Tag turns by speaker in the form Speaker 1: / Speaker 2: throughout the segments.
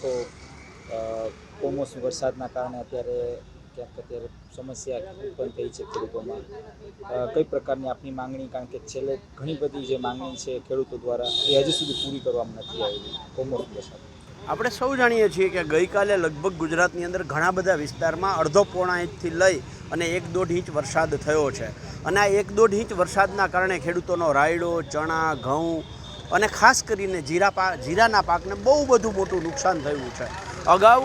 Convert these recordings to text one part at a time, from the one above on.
Speaker 1: તો કમોસમી વરસાદના કારણે અત્યારે સમસ્યા ઉત્પન્ન થઈ છે ખેડૂતોમાં। કઈ પ્રકારની આપની માંગણી, કારણ કે છેલ્લે ઘણી બધી જે માંગણી છે ખેડૂતો દ્વારા એ હજી સુધી પૂરી કરવામાં નથી આવી કમોસમી વરસાદ?
Speaker 2: આપણે સૌ જાણીએ છીએ કે ગઈકાલે લગભગ ગુજરાતની અંદર ઘણા બધા વિસ્તારમાં અડધો પોણા ઇંચથી લઈ અને 1-1.5 ઇંચ વરસાદ થયો છે। અને આ 1-1.5 ઇંચ વરસાદના કારણે ખેડૂતોનો રાયડો, ચણા, ઘઉં અને ખાસ કરીને જીરાના પાકને બહુ બધું મોટું નુકસાન થયું છે। અગાઉ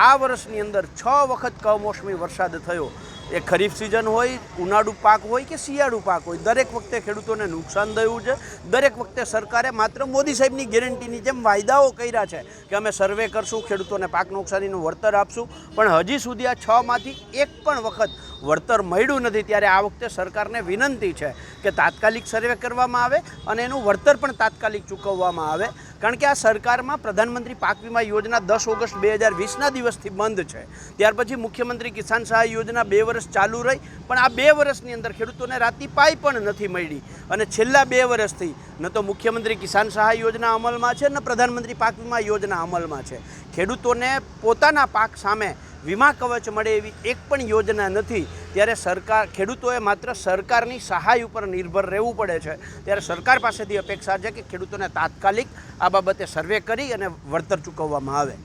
Speaker 2: આ વર્ષની અંદર 6 વખત કમોસમી વરસાદ થયો। એ ખરીફ સિઝન હોય, ઉનાળુ પાક હોય કે શિયાળુ પાક હોય, દરેક વખતે ખેડૂતોને નુકસાન થયું છે। દરેક વખતે સરકારે માત્ર મોદી સાહેબની ગેરંટીની જેમ વાયદાઓ કર્યા છે કે અમે સર્વે કરશું, ખેડૂતોને પાક નુકસાનીનું વળતર આપશું, પણ હજી સુધી આ 6માંથી એક પણ વખત વળતર મળ્યું નથી। ત્યારે આ વખતે સરકારને વિનંતી છે કે તાત્કાલિક સર્વે કરવામાં આવે અને એનું વળતર પણ તાત્કાલિક ચૂકવવામાં આવે। કારણ કે આ સરકારમાં પ્રધાનમંત્રી પાક વીમા યોજના 10 ઓગસ્ટ 2020ના દિવસથી બંધ છે। ત્યાર પછી મુખ્યમંત્રી કિસાન સહાય યોજના 2 વર્ષ ચાલુ રહી, પણ આ 2 વર્ષની અંદર ખેડૂતોને રાતી પાઈ પણ નથી મળી। અને છેલ્લા 2 વર્ષથી ન તો મુખ્યમંત્રી કિસાન સહાય યોજના અમલમાં છે, ન પ્રધાનમંત્રી પાક વીમા યોજના અમલમાં છે। ખેડૂતોને પોતાના પાક સામે વીમા કવચ મળે એવી એક પણ યોજના નથી। ત્યારે ખેડૂતોએ માત્ર સરકારની સહાય ઉપર નિર્ભર રહેવું પડે છે। ત્યારે સરકાર પાસેથી અપેક્ષા છે કે ખેડૂતોને તાત્કાલિક આ બાબતે સર્વે કરી અને વળતર ચૂકવવામાં આવે।